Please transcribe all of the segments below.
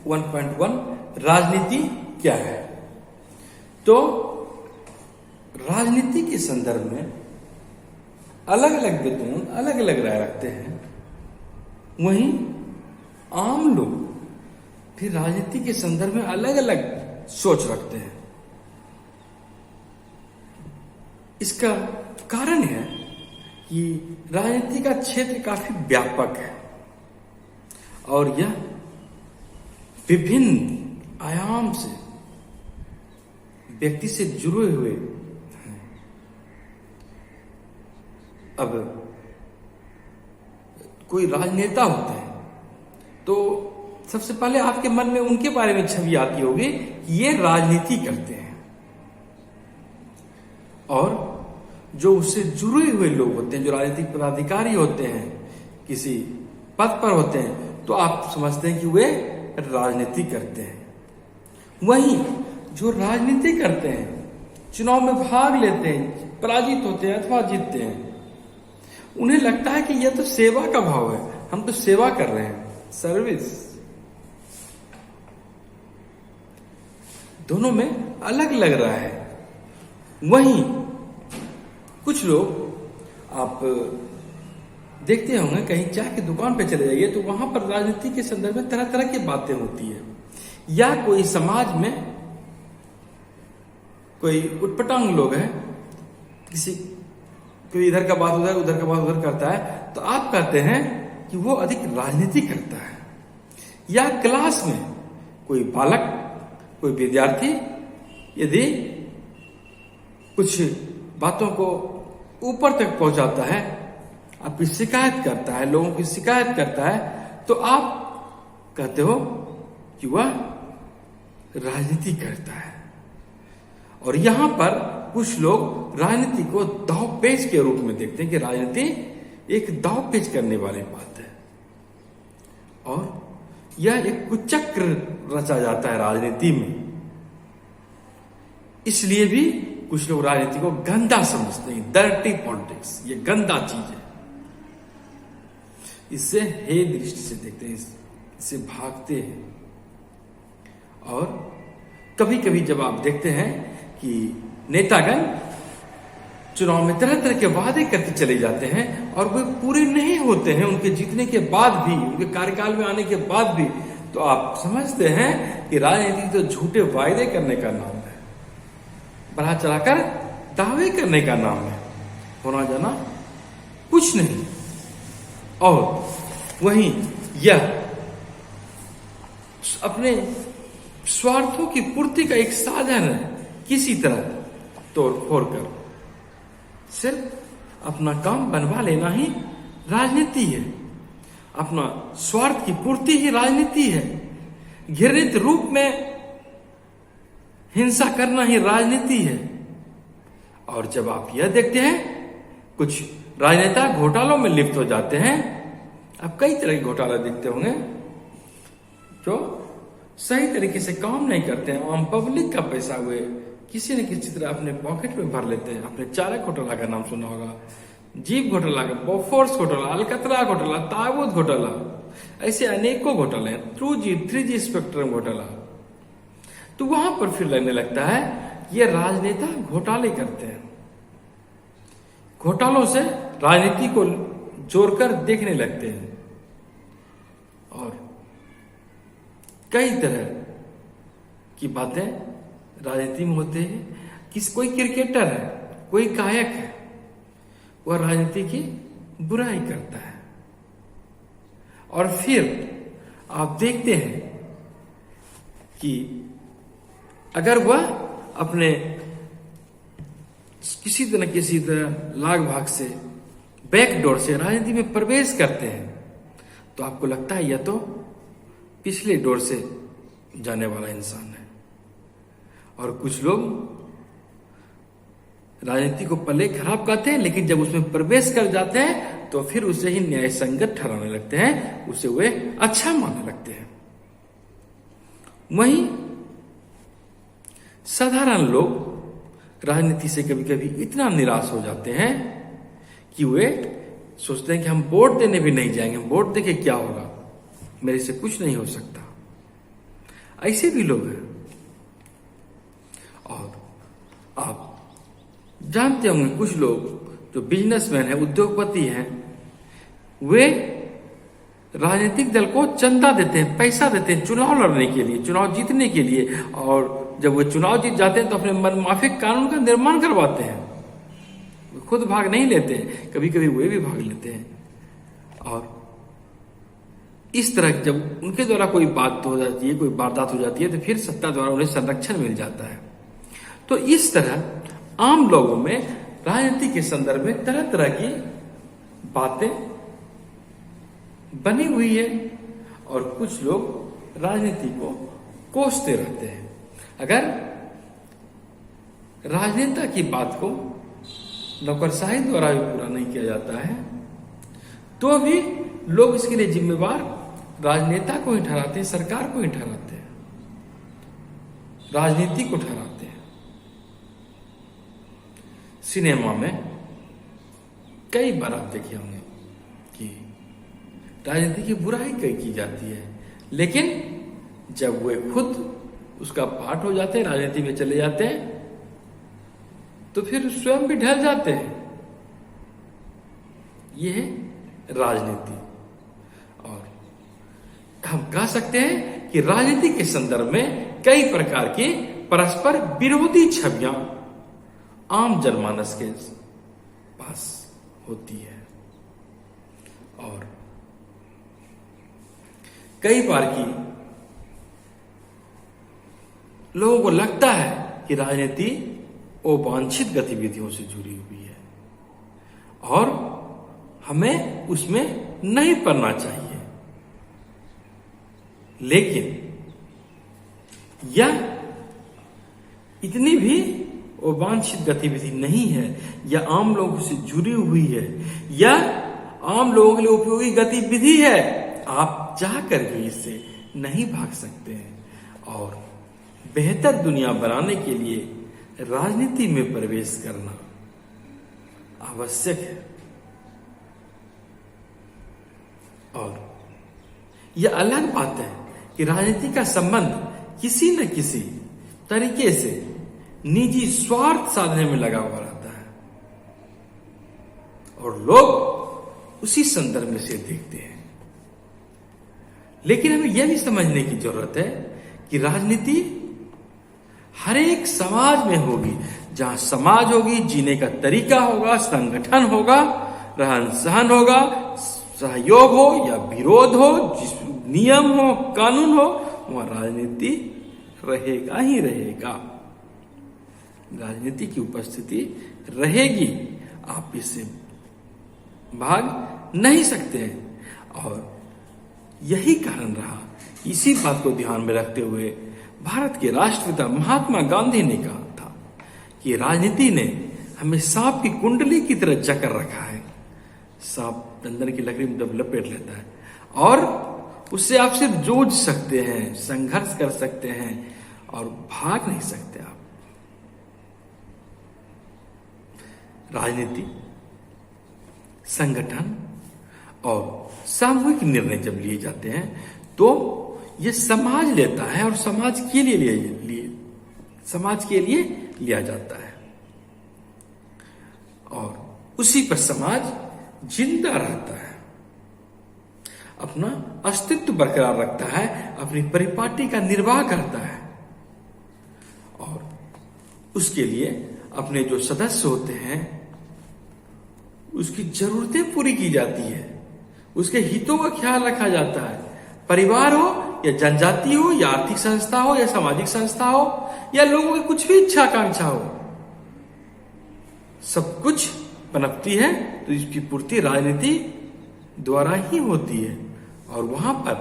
1.1 राजनीति क्या है। तो राजनीति के संदर्भ में अलग अलग विद्वान अलग अलग राय रखते हैं। वहीं आम लोग फिर राजनीति के संदर्भ में अलग अलग सोच रखते हैं। इसका कारण है कि राजनीति का क्षेत्र काफी व्यापक है और यह विभिन्न आयाम से व्यक्ति से जुड़े हुए हैं। अब कोई राजनेता होते हैं तो सबसे पहले आपके मन में उनके बारे में छवि आती होगी कि ये राजनीति करते हैं, और जो उससे जुड़े हुए लोग होते हैं, जो राजनीतिक पदाधिकारी होते हैं, किसी पद पर होते हैं, तो आप समझते हैं कि वे राजनीति करते हैं। वहीं जो राजनीति करते हैं, चुनाव में भाग लेते हैं, पराजित होते हैं अथवा जीतते हैं, उन्हें लगता है कि यह तो सेवा का भाव है, हम तो सेवा कर रहे हैं, सर्विस। दोनों में अलग लग रहा है। वहीं कुछ लोग आप देखते होंगे, कहीं चाय की दुकान पे चले जाइए तो वहां पर राजनीति के संदर्भ में तरह तरह की बातें होती है, या कोई समाज में कोई उटपटांग लोग हैं, कोई इधर का बात उधर का बात उधर करता है, तो आप कहते हैं कि वो अधिक राजनीति करता है। या क्लास में कोई बालक, कोई विद्यार्थी यदि कुछ बातों को ऊपर तक पहुंचाता है, आपकी शिकायत करता है, लोगों की शिकायत करता है, तो आप कहते हो कि वह राजनीति करता है। और यहां पर कुछ लोग राजनीति को दांवपेच के रूप में देखते हैं कि राजनीति एक दांवपेच करने वाली बात है, और यह एक कुचक्र रचा जाता है राजनीति में। इसलिए भी कुछ लोग राजनीति को गंदा समझते हैं, डर्टी पॉलिटिक्स, ये गंदा चीज है, इससे हे दृष्टि से देखते हैं, इससे भागते हैं। और कभी कभी जब आप देखते हैं कि नेतागण चुनाव में तरह तरह के वादे करके चले जाते हैं और वे पूरे नहीं होते हैं, उनके जीतने के बाद भी, उनके कार्यकाल में आने के बाद भी, तो आप समझते हैं कि राजनीति तो झूठे वायदे करने का नाम है, बढ़ा चढ़ाकर दावे करने का नाम है, होना जाना कुछ नहीं। और वहीं यह अपने स्वार्थों की पूर्ति का एक साधन है, किसी तरह तोड़ फोड़ कर सिर्फ अपना काम बनवा लेना ही राजनीति है, अपना स्वार्थ की पूर्ति ही राजनीति है, घृणित रूप में हिंसा करना ही राजनीति है। और जब आप यह देखते हैं कुछ राजनेता घोटालों में लिप्त हो जाते हैं, अब कई तरह के घोटाला देखते होंगे जो सही तरीके से काम नहीं करते हैं, आम पब्लिक का पैसा हुए किसी न किसी तरह अपने पॉकेट में भर लेते हैं। आपने चारा घोटाला का नाम सुना होगा, जीप घोटाला का, बोफोर्स घोटाला, अलकतरा घोटाला, ताबूत घोटाला, ऐसे अनेकों घोटाले हैं, 2G 3G स्पेक्ट्रम घोटाला। तो वहां पर फिर लगने लगता है ये राजनेता घोटाले करते हैं, घोटालों से राजनीति को जोड़कर देखने लगते हैं। और कई तरह की बातें राजनीति में होते हैं। कोई क्रिकेटर है, कोई गायक है, वह राजनीति की बुराई करता है, और फिर आप देखते हैं कि अगर वह अपने किसी तरह लाग भाग से, बैकडोर से राजनीति में प्रवेश करते हैं, तो आपको लगता है यह तो पिछले डोर से जाने वाला इंसान है। और कुछ लोग राजनीति को पहले खराब कहते हैं, लेकिन जब उसमें प्रवेश कर जाते हैं तो फिर उसे ही न्याय संगत ठहराने लगते हैं, उसे वे अच्छा मानने लगते हैं। वहीं साधारण लोग राजनीति से कभी कभी इतना निराश हो जाते हैं कि वे सोचते हैं कि हम वोट देने भी नहीं जाएंगे, वोट देके क्या होगा, मेरे से कुछ नहीं हो सकता। ऐसे भी लोग हैं। और आप जानते होंगे कुछ लोग जो बिजनेसमैन है, उद्योगपति हैं, वे राजनीतिक दल को चंदा देते हैं, पैसा देते हैं चुनाव लड़ने के लिए, चुनाव जीतने के लिए। और जब वे चुनाव जीत जाते हैं तो अपने मनमाफिक कानून का निर्माण करवाते हैं। वे खुद भाग नहीं लेते, कभी कभी वे भी भाग लेते हैं। और इस तरह जब उनके द्वारा कोई बात हो जाती है, कोई वारदात हो जाती है, तो फिर सत्ता द्वारा उन्हें संरक्षण मिल जाता है। तो इस तरह आम लोगों में राजनीति के संदर्भ में तरह तरह की बातें बनी हुई है और कुछ लोग राजनीति को कोसते रहते हैं। अगर राजनेता की बात को नौकरशाही द्वारा भी पूरा नहीं किया जाता है तो भी लोग इसके लिए जिम्मेवार राजनेता को ही ठहराते हैं, सरकार को ही ठहराते हैं, राजनीति को ठहराते हैं। सिनेमा में कई बार आप देखे होंगे कि राजनीति की बुराई कई की जाती है, लेकिन जब वे खुद उसका पार्ट हो जाते हैं, राजनीति में चले जाते हैं, तो फिर स्वयं भी ढल जाते हैं। यह है राजनीति। और हम कह सकते हैं कि राजनीति के संदर्भ में कई प्रकार की परस्पर विरोधी छवियां आम जनमानस के पास होती है। और कई बार की लोगों को लगता है कि राजनीति अवांछित गतिविधियों से जुड़ी हुई है और हमें उसमें नहीं पड़ना चाहिए। लेकिन यह इतनी भी अवांछित गतिविधि नहीं है, यह आम लोगों से जुड़ी हुई है, यह आम लोगों के लिए उपयोगी गतिविधि है। आप चाहकर भी इससे नहीं भाग सकते हैं और बेहतर दुनिया बनाने के लिए राजनीति में प्रवेश करना आवश्यक है। और यह अलग बात है कि राजनीति का संबंध किसी न किसी तरीके से निजी स्वार्थ साधने में लगा हुआ रहता है और लोग उसी संदर्भ में से देखते हैं। लेकिन हमें यह भी समझने की जरूरत है कि राजनीति हर एक समाज में होगी। जहां समाज होगी, जीने का तरीका होगा, संगठन होगा, रहन सहन होगा, सहयोग हो या विरोध हो, जिस नियम हो, कानून हो, वहां राजनीति रहेगा ही रहेगा। राजनीति की उपस्थिति रहेगी, आप इससे भाग नहीं सकते हैं। और यही कारण रहा, इसी बात को ध्यान में रखते हुए भारत के राष्ट्रपिता महात्मा गांधी ने कहा था कि राजनीति ने हमें सांप की कुंडली की तरह जकड़ रखा है। सांप दंदन की लकड़ी में जब लपेट लेता है और उससे आप सिर्फ जूझ सकते हैं, संघर्ष कर सकते हैं और भाग नहीं सकते आप। राजनीति, संगठन और सामूहिक निर्णय जब लिए जाते हैं तो ये समाज लेता है और समाज के लिए समाज के लिए लिया जाता है और उसी पर समाज जिंदा रहता है, अपना अस्तित्व बरकरार रखता है, अपनी परिपाटी का निर्वाह करता है और उसके लिए अपने जो सदस्य होते हैं उसकी जरूरतें पूरी की जाती है, उसके हितों का ख्याल रखा जाता है। परिवार हो या जनजाति हो या आर्थिक संस्था हो या सामाजिक संस्था हो या लोगों की कुछ भी इच्छा आकांक्षा हो, सब कुछ पनपती है तो इसकी पूर्ति राजनीति द्वारा ही होती है। और वहां पर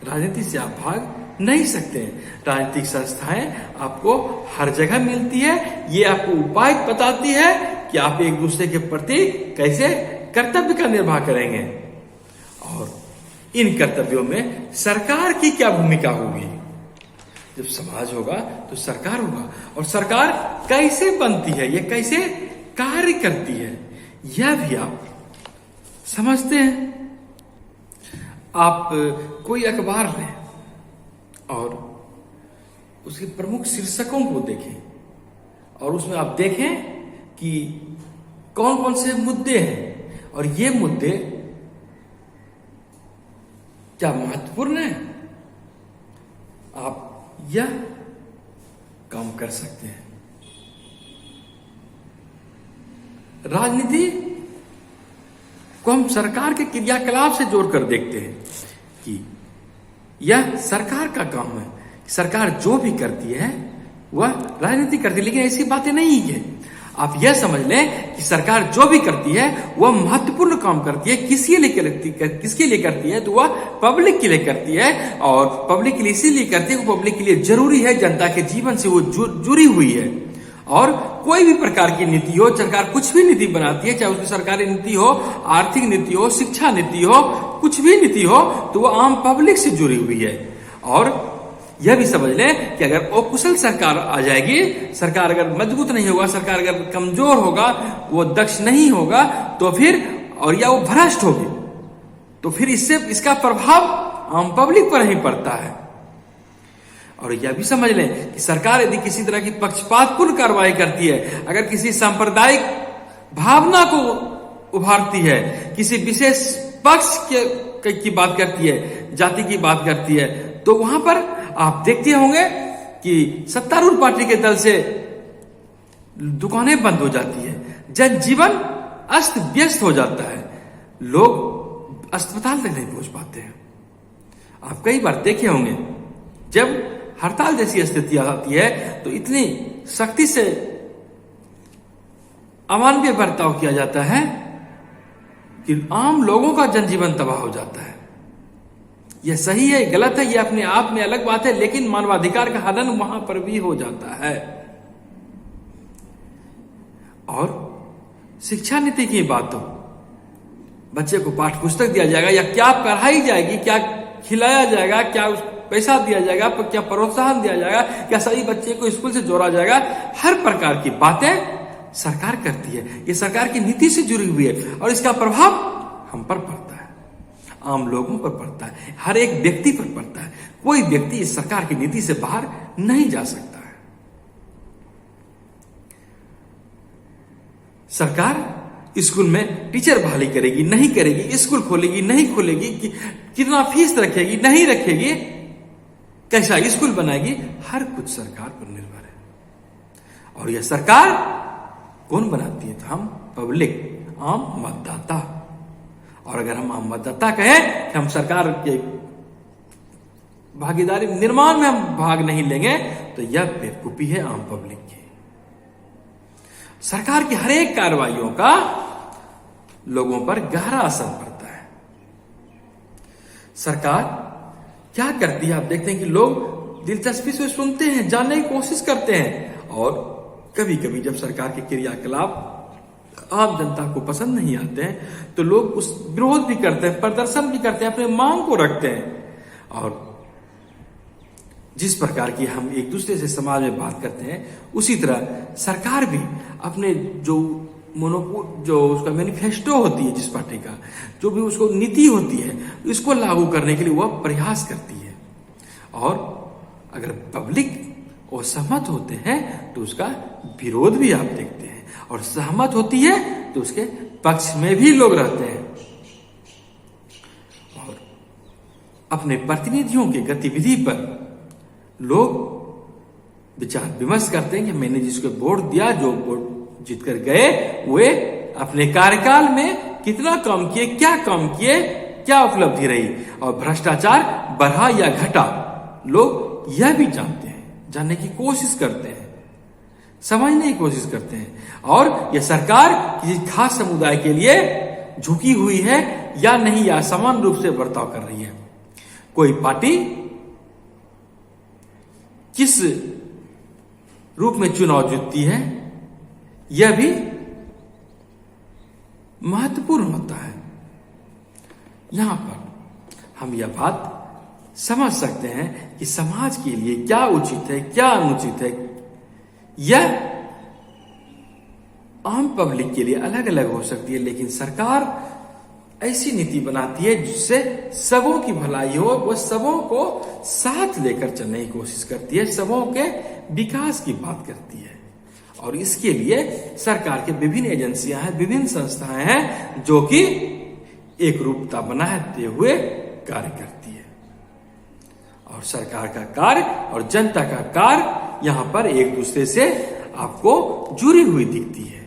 राजनीति से आप भाग नहीं सकते हैं। राजनीतिक संस्थाएं आपको हर जगह मिलती है, ये आपको उपाय बताती है कि आप एक दूसरे के प्रति कैसे कर्तव्य का निर्वाह करेंगे और इन कर्तव्यों में सरकार की क्या भूमिका होगी। जब समाज होगा तो सरकार होगा और सरकार कैसे बनती है, यह कैसे कार्य करती है, यह भी आप समझते हैं। आप कोई अखबार लें, और उसके प्रमुख शीर्षकों को देखें और उसमें आप देखें कि कौन कौन से मुद्दे हैं और ये मुद्दे क्या महत्वपूर्ण है, आप यह काम कर सकते हैं। राजनीति को हम सरकार के क्रियाकलाप से जोड़कर देखते हैं कि यह सरकार का काम है। सरकार जो भी करती है वह राजनीति करती है, लेकिन ऐसी बातें नहीं है। आप यह समझ लें कि सरकार जो भी करती है वह महत्वपूर्ण काम करती है। किसके लिए करती है? तो वह पब्लिक के लिए करती है, और पब्लिक के लिए इसीलिए करती है, वो पब्लिक के लिए जरूरी है, जनता के जीवन से वो जुड़ी हुई है। और कोई भी प्रकार की नीति हो, सरकार कुछ भी नीति बनाती है, चाहे उसकी सरकारी नीति हो, आर्थिक नीति हो, शिक्षा नीति हो, कुछ भी नीति हो, तो वो आम पब्लिक से जुड़ी हुई है। और यह भी समझ लें कि अगर अकुशल सरकार आ जाएगी, सरकार अगर मजबूत नहीं होगा, सरकार अगर कमजोर होगा, वो दक्ष नहीं होगा, तो फिर और या वो भ्रष्ट होगी, तो फिर इसका प्रभाव आम पब्लिक पर ही पड़ता है। और यह भी समझ लें कि सरकार यदि किसी तरह की पक्षपातपूर्ण कार्रवाई करती है, अगर किसी सांप्रदायिक भावना को उभारती है, किसी विशेष पक्ष की बात करती है, जाति की बात करती है, तो वहां पर आप देखते होंगे कि सत्तारूढ़ पार्टी के दल से दुकानें बंद हो जाती है, जनजीवन अस्त व्यस्त हो जाता है, लोग अस्पताल तक नहीं पहुंच पाते हैं। आप कई बार देखे होंगे जब हड़ताल जैसी स्थिति आती है तो इतनी सख्ती से अमानवीय बर्ताव किया जाता है कि आम लोगों का जनजीवन तबाह हो जाता है। यह सही है, गलत है, यह अपने आप में अलग बात है, लेकिन मानवाधिकार का हनन वहां पर भी हो जाता है। और शिक्षा नीति की बात हो, बच्चे को पाठ्य पुस्तक दिया जाएगा या क्या पढ़ाई जाएगी, क्या खिलाया जाएगा, क्या पैसा दिया जाएगा, क्या प्रोत्साहन दिया जाएगा, क्या सही बच्चे को स्कूल से जोड़ा जाएगा, हर प्रकार की बातें सरकार करती है। ये सरकार की नीति से जुड़ी हुई है और इसका प्रभाव हम पर पड़ता है, आम लोगों पर पड़ता है, हर एक व्यक्ति पर पड़ता है। कोई व्यक्ति इस सरकार की नीति से बाहर नहीं जा सकता है। सरकार स्कूल में टीचर बहाली करेगी, नहीं करेगी, स्कूल खोलेगी, नहीं खोलेगी, कितना फीस रखेगी, नहीं रखेगी, कैसा स्कूल बनाएगी, हर कुछ सरकार पर निर्भर है। और यह सरकार कौन बनाती है? तो हम पब्लिक, आम मतदाता। और अगर हम आम मतदाता कहें कि हम सरकार के भागीदारी निर्माण में हम भाग नहीं लेंगे, तो यह बेवकूफी है आम पब्लिक की। सरकार की हर एक कार्रवाइयों का लोगों पर गहरा असर पड़ता है। सरकार क्या करती है, आप देखते हैं कि लोग दिलचस्पी से सुनते हैं, जानने की कोशिश करते हैं, और कभी कभी जब सरकार के क्रियाकलाप आम जनता को पसंद नहीं आते हैं तो लोग उस विरोध भी करते हैं, प्रदर्शन भी करते हैं, अपने मांग को रखते हैं। और जिस प्रकार की हम एक दूसरे से समाज में बात करते हैं, उसी तरह सरकार भी अपने जो मोनोपोल, जो उसका मैनिफेस्टो होती है, जिस पार्टी का जो भी उसको नीति होती है, इसको लागू करने के लिए वह प्रयास करती है। और अगर पब्लिक और सहमत होते हैं तो उसका विरोध भी आप देखते हैं, और सहमत होती है तो उसके पक्ष में भी लोग रहते हैं। और अपने प्रतिनिधियों की गतिविधि पर लोग विचार विमर्श करते हैं कि मैंने जिसको वोट दिया, जो वोट जीत कर गए, वे अपने कार्यकाल में कितना काम किए, क्या काम किए, क्या उपलब्धि रही, और भ्रष्टाचार बढ़ा या घटा, लोग यह भी जानते हैं, जानने की कोशिश करते हैं, समझने की कोशिश करते हैं। और यह सरकार किसी खास समुदाय के लिए झुकी हुई है या नहीं, या समान रूप से बर्ताव कर रही है। कोई पार्टी किस रूप में चुनाव जीतती है, यह भी महत्वपूर्ण होता है। यहां पर हम यह बात समझ सकते हैं कि समाज के लिए क्या उचित है, क्या अनुचित है, यह आम पब्लिक के लिए अलग अलग हो सकती है, लेकिन सरकार ऐसी नीति बनाती है जिससे सबों की भलाई हो, वह सबों को साथ लेकर चलने की कोशिश करती है, सबों के विकास की बात करती है। और इसके लिए सरकार के विभिन्न एजेंसियां हैं, विभिन्न संस्थाएं हैं जो कि एक रूपता बनाते हुए कार्य करती है। और सरकार का कार्य और जनता का कार्य यहां पर एक दूसरे से आपको जुड़ी हुई दिखती है।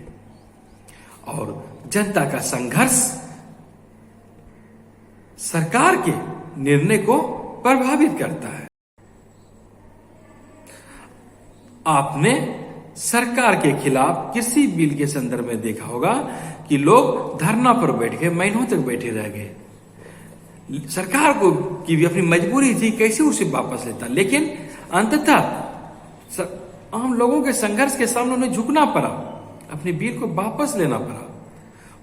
और जनता का संघर्ष सरकार के निर्णय को प्रभावित करता है। आपने सरकार के खिलाफ कृषि बिल के संदर्भ में देखा होगा कि लोग धरना पर बैठ गए, महीनों तक बैठे रह गए। सरकार को की भी अपनी मजबूरी थी, कैसे उसे वापस लेता, लेकिन अंततः आम लोगों के संघर्ष के सामने उन्हें झुकना पड़ा, अपने बिल को वापस लेना पड़ा।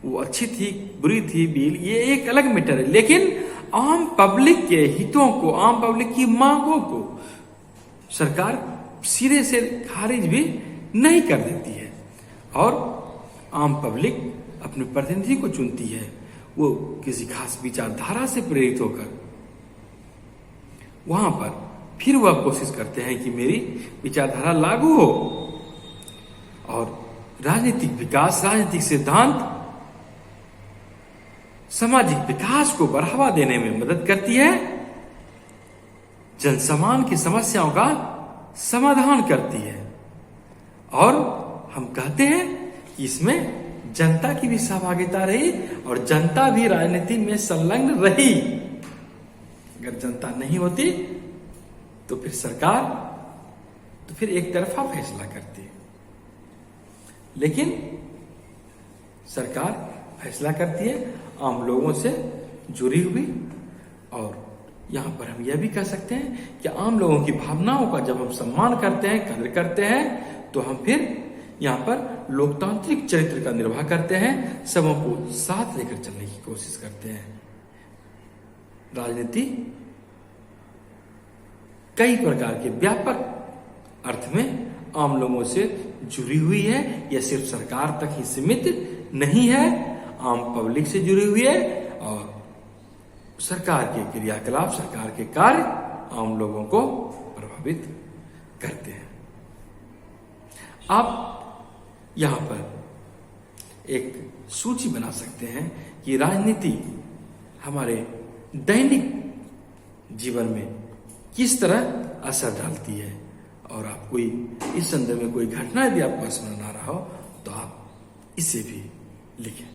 वो अच्छी थी बुरी थी बिल, ये एक अलग मैटर है, लेकिन आम पब्लिक के हितों को, आम पब्लिक की मांगों को सरकार सिरे से खारिज भी नहीं कर देती है। और आम पब्लिक अपने प्रतिनिधि को चुनती है, वो किसी खास विचारधारा से प्रेरित होकर वहां पर फिर वह कोशिश करते हैं कि मेरी विचारधारा लागू हो। और राजनीतिक विकास, राजनीतिक सिद्धांत सामाजिक विकास को बढ़ावा देने में मदद करती है, जनसमान की समस्याओं का समाधान करती है। और हम कहते हैं कि इसमें जनता की भी सहभागिता रही और जनता भी राजनीति में संलग्न रही। अगर जनता नहीं होती तो फिर सरकार तो फिर एक तरफा फैसला करती है, लेकिन सरकार फैसला करती है आम लोगों से जुड़ी हुई। और यहां पर हम यह भी कह सकते हैं कि आम लोगों की भावनाओं का जब हम सम्मान करते हैं, कदर करते हैं, तो हम फिर यहां पर लोकतांत्रिक चरित्र का निर्वाह करते हैं, सबों को साथ लेकर चलने की कोशिश करते हैं। राजनीति कई प्रकार के व्यापक अर्थ में आम लोगों से जुड़ी हुई है। यह सिर्फ सरकार तक ही सीमित नहीं है, आम पब्लिक से जुड़ी हुई है। और सरकार के क्रियाकलाप, सरकार के कार्य आम लोगों को प्रभावित करते हैं। आप यहां पर एक सूची बना सकते हैं कि राजनीति हमारे दैनिक जीवन में किस तरह असर डालती है। और आप कोई इस संदर्भ में कोई घटना यदि आपको स्मरण आ रहा हो तो आप इसे भी लिखें।